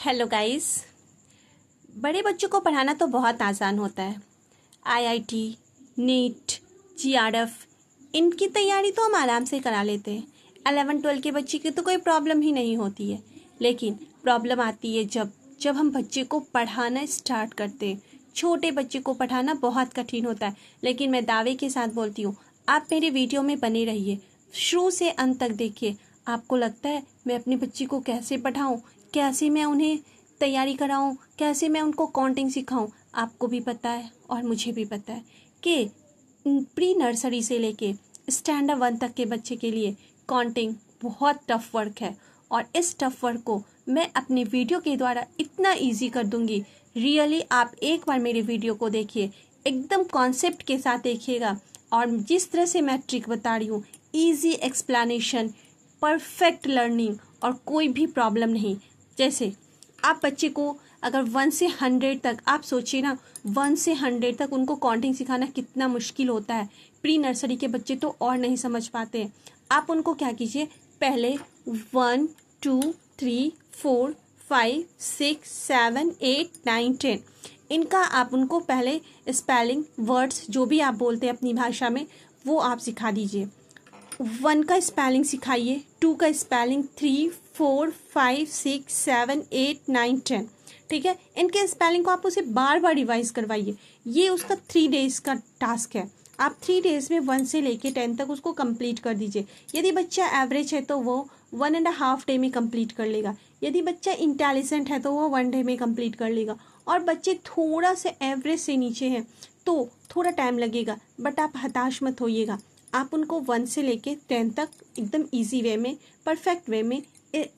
Hello guys. बड़े बच्चों को पढ़ाना तो बहुत आसान होता है। आईआईटी, नीट, जीआरएफ इनकी तैयारी तो हम आराम से करा लेते हैं। 11-12 के बच्चे की तो कोई प्रॉब्लम ही नहीं होती है। लेकिन प्रॉब्लम आती है जब जब हम बच्चे को पढ़ाना स्टार्ट करते हैं। छोटे बच्चे को पढ़ाना बहुत कठिन होता है, लेकिन मैं दावे के साथ बोलती हूँ, आप मेरे वीडियो में बने रहिए, शुरू से अंत तक देखिए। आपको लगता है मैं अपने बच्चे को कैसे पढ़ाऊँ, कैसे मैं उन्हें तैयारी कराऊं, कैसे मैं उनको काउंटिंग सिखाऊं। आपको भी पता है और मुझे भी पता है कि प्री नर्सरी से लेके स्टैंडर्ड 1 तक के बच्चे के लिए काउंटिंग बहुत टफ वर्क है। और इस टफ वर्क को मैं अपने वीडियो के द्वारा इतना इजी कर दूंगी। रियली आप एक बार मेरे वीडियो को देखिए, एकदम कॉन्सेप्ट के साथ देखिएगा। और जिस तरह से मैं ट्रिक बता रही हूँ, ईजी एक्सप्लेनेशन, परफेक्ट लर्निंग और कोई भी प्रॉब्लम नहीं। जैसे आप बच्चे को अगर 1 से 100 तक, आप सोचिए ना, 1 से 100 तक उनको काउंटिंग सिखाना कितना मुश्किल होता है। प्री नर्सरी के बच्चे तो और नहीं समझ पाते हैं। आप उनको क्या कीजिए, पहले 1 2 3 4 5 6 7 8 9 10 इनका आप उनको पहले स्पेलिंग वर्ड्स जो भी आप बोलते हैं अपनी भाषा में वो आप सिखा दीजिए। 1 का स्पेलिंग सिखाइए, 2 का स्पेलिंग, 3 4 5 6 7 8 9 10। ठीक है, इनके स्पेलिंग को आप उसे बार बार रिवाइज करवाइए। ये उसका 3 डेज का टास्क है। आप 3 डेज में 1 से लेके 10 तक उसको कंप्लीट कर दीजिए। यदि बच्चा एवरेज है तो वो 1.5 डे में कंप्लीट कर लेगा। यदि बच्चा इंटेलिजेंट है तो वो 1 डे में कंप्लीट कर लेगा। और बच्चे थोड़ा से एवरेज से नीचे हैं तो थोड़ा टाइम लगेगा, बट आप हताश मत होइएगा। आप उनको 1 से लेके 10 तक एकदम इजी वे में, परफेक्ट वे में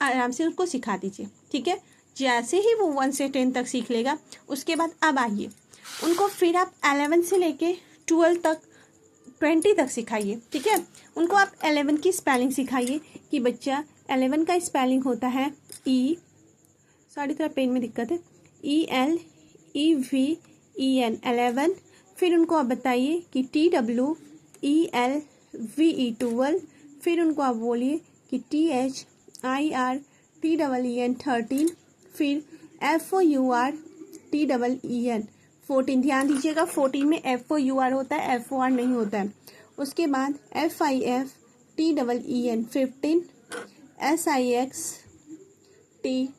आराम से उसको सिखा दीजिए। ठीक है, जैसे ही वो 1 से 10 तक सीख लेगा, उसके बाद अब आइए उनको फिर आप 11 से लेके 12 तक, 20 तक सिखाइए। ठीक है, उनको आप 11 की स्पेलिंग सिखाइए कि बच्चा 11 का स्पेलिंग होता है थोड़ा पेन में दिक्कत है, ELEVEN 11। फिर उनको आप बताइए कि TWELVE 12। फिर उनको आप बोलिए कि THIRTEEN 13। फिर FOURTEEN 14। ध्यान दीजिएगा, 14 में FOUR होता है, FOR नहीं होता है। उसके बाद FIFTEEN 15, SIXTEEN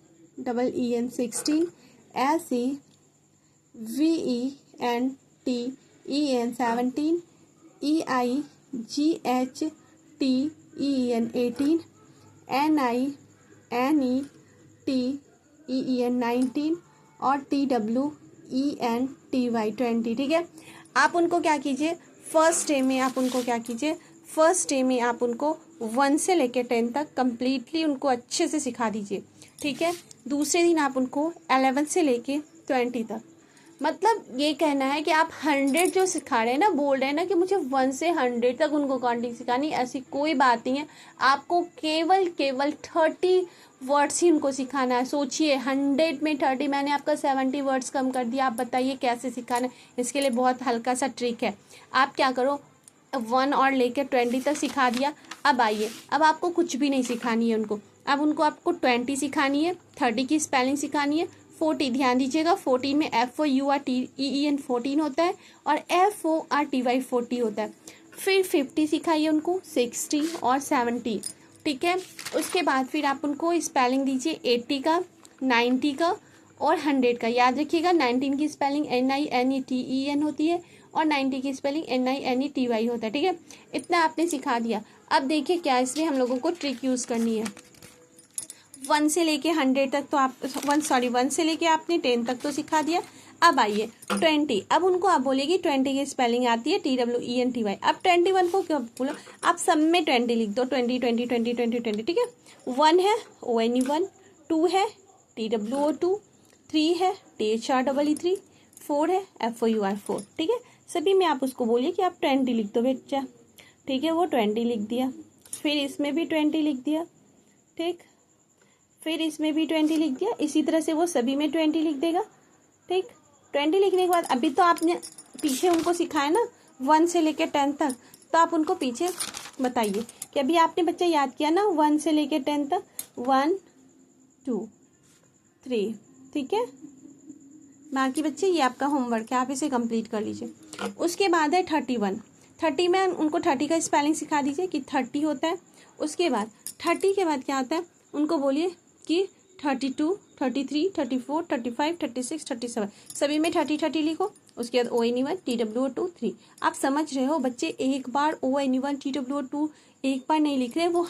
16, SEVENTEEN 17, EIGHTEEN 18, NINETEEN 19 और TWENTY 20। ठीक है, आप उनको क्या कीजिए, फर्स्ट डे में आप उनको 1 से लेकर 10 तक कंप्लीटली उनको अच्छे से सिखा दीजिए। ठीक है, दूसरे दिन आप उनको 11 से लेके 20 तक, मतलब ये कहना है कि आप 100 जो सिखा रहे हैं ना, बोल रहे हैं ना कि मुझे 1 से 100 तक उनको काउंटिंग सिखानी, ऐसी कोई बात नहीं है। आपको केवल 30 वर्ड्स ही उनको सिखाना है। सोचिए, 100 में 30, मैंने आपका 70 वर्ड्स कम कर दिया। आप बताइए कैसे सिखाना है। इसके लिए बहुत हल्का सा ट्रिक है। आप क्या करो, 1 और लेकर 20 तक सिखा दिया। अब आइए, अब आपको कुछ भी नहीं सिखानी है उनको। अब उनको आपको 20 सिखानी है, 30 की स्पेलिंग सिखानी है, 40। ध्यान दीजिएगा, 14 में FOURTEEN 14 होता है और FORTY 40 होता है। फिर 50 सिखाइए उनको, 60 और 70। ठीक है, उसके बाद फिर आप उनको स्पेलिंग दीजिए 80 का, 90 का और 100 का। याद रखिएगा, 19 की स्पेलिंग NINETEEN होती है और 90 की स्पेलिंग NINETY होता है। ठीक है, इतना आपने सिखा दिया। अब देखिए क्या इसमें हम लोगों को ट्रिक यूज़ करनी है। 1 से लेके 100 तक तो आप 1 से लेके आपने 10 तक तो सिखा दिया। अब आइए 20। अब उनको आप बोलिए कि 20 की स्पेलिंग आती है TWENTY। अब 21 को क्यों बोलो, आप सब में 20 लिख दो, 20 20 20 20 20। ठीक है, 1 है ONE1, 2 है TWO2, 3 है THREE3, 4 है FOUR4। ठीक है, सभी में आप उसको बोलिए कि आप 20 लिख दो बच्चा। ठीक है, वो 20 लिख दिया। फिर इसमें भी 20 लिख दिया। ठीक, फिर इसमें भी 20 लिख दिया। इसी तरह से वो सभी में 20 लिख देगा। ठीक, 20 लिखने के बाद अभी तो आपने पीछे उनको सिखाया ना 1 से लेकर 10 तक, तो आप उनको पीछे बताइए कि अभी आपने बच्चा याद किया ना 1 से लेकर 10 तक, 1 2 3। ठीक है, बाकी बच्चे ये आपका होमवर्क है, आप इसे कंप्लीट कर लीजिए। उसके बाद है 31। 30 में उनको 30 का स्पेलिंग सिखा दीजिए कि 30 होता है। उसके बाद 30 के बाद क्या होता है, उनको बोलिए कि 32, 33, 34, 35, 36, 37 सभी में 30 लिखो। उसके बाद ONE1 TWO2 3। आप समझ रहे हो बच्चे, एक बार ONE1 TWO2 एक बार नहीं लिख रहे हैं, वो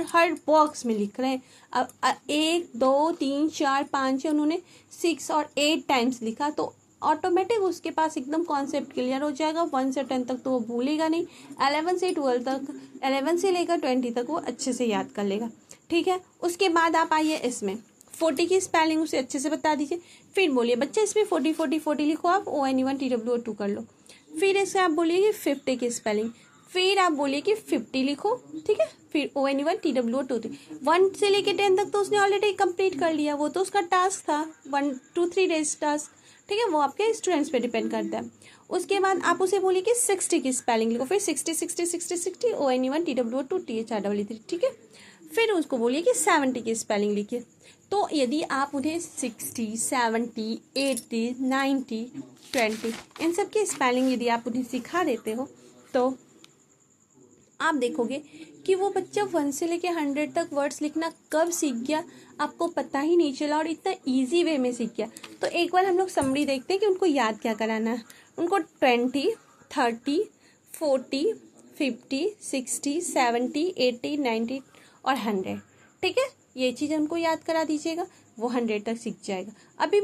हर बॉक्स में लिख रहे हैं। अब 1 2 3 4 5 उन्होंने 6 और 8 टाइम्स लिखा, तो ऑटोमेटिक उसके पास एकदम कॉन्सेप्ट क्लियर हो जाएगा। 1 से 10 तक तो वो भूलेगा नहीं, 11 से 12 तक, 11 से लेकर 20 तक वो अच्छे से याद कर लेगा। ठीक है, उसके बाद आप आइए इसमें 40 की स्पेलिंग उसे अच्छे से बता दीजिए। फिर बोलिए बच्चे इसमें 40 40 40 लिखो, आप ONE1 TWO2 कर लो। फिर इससे आप बोलिए कि 50 की स्पेलिंग, फिर आप बोलिए कि 50 लिखो। ठीक है, फिर ONE1 TWO2 3। 1 से लेके 10 तक तो उसने ऑलरेडी कंप्लीट कर लिया, वो तो उसका टास्क था, 1 2 3 डेज टास्क। ठीक है, वो आपके स्टूडेंट्स पे डिपेंड करता है। उसके बाद आप उसे बोलिए कि 60 की स्पेलिंग लिखो, फिर 60 60 60 60 ONE1 TWO2 THREE। ठीक है, फिर उसको बोलिए कि 70 की स्पेलिंग लिखिए। तो यदि आप उन्हें 60 70 80 90 20 इन सब की स्पेलिंग यदि आप उन्हें सिखा देते हो, तो आप देखोगे कि वो बच्चा 1 से लेके 100 तक वर्ड्स लिखना कब सीख गया आपको पता ही नहीं चला, और इतना इजी वे में सीख गया। तो एक बार हम लोग समरी देखते हैं कि उनको याद क्या कराना है। उनको 20 30 40 50 60 70 80 90 और 100। ठीक है, ये चीज़ उनको याद करा दीजिएगा, वो 100 तक सीख जाएगा। अभी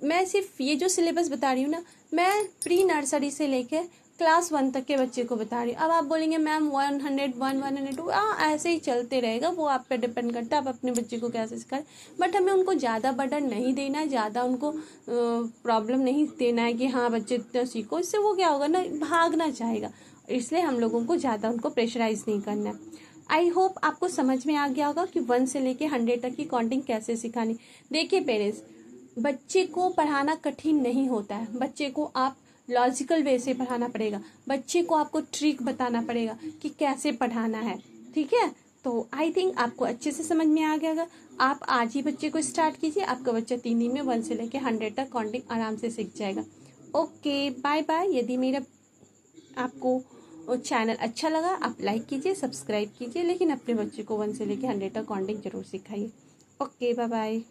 मैं सिर्फ ये जो सिलेबस बता रही हूँ ना, मैं प्री नर्सरी से लेके क्लास 1 तक के बच्चे को बता रही हूँ। अब आप बोलेंगे मैम 101 102 ऐसे ही चलते रहेगा, वो आप पे डिपेंड करता है आप अपने बच्चे को कैसे सिखाएं। बट हमें उनको ज़्यादा बर्डन नहीं देना है, ज़्यादा उनको प्रॉब्लम नहीं देना है कि हाँ बच्चे इतना सीखो, इससे वो क्या होगा ना, भागना चाहेगा। इसलिए हम लोगों को ज़्यादा उनको प्रेशराइज नहीं करना है। आई होप आपको समझ में आ गया होगा कि 1 से लेके 100 तक की काउंटिंग कैसे सिखानी। देखिए पेरेंट्स, बच्चे को पढ़ाना कठिन नहीं होता है, बच्चे को आप लॉजिकल वे से पढ़ाना पड़ेगा, बच्चे को आपको ट्रिक बताना पड़ेगा कि कैसे पढ़ाना है। ठीक है, तो आई थिंक आपको अच्छे से समझ में आ गया होगा। आप आज ही बच्चे को स्टार्ट कीजिए, आपका बच्चा 3 दिन में 1 से लेके 100 तक काउंटिंग आराम से सीख जाएगा। Okay, bye bye. यदि मेरा आपको चैनल अच्छा लगा आप लाइक कीजिए, सब्सक्राइब कीजिए, लेकिन अपने बच्चे को 1 से लेके 100 तक काउंटिंग जरूर सिखाइए। Okay, bye bye.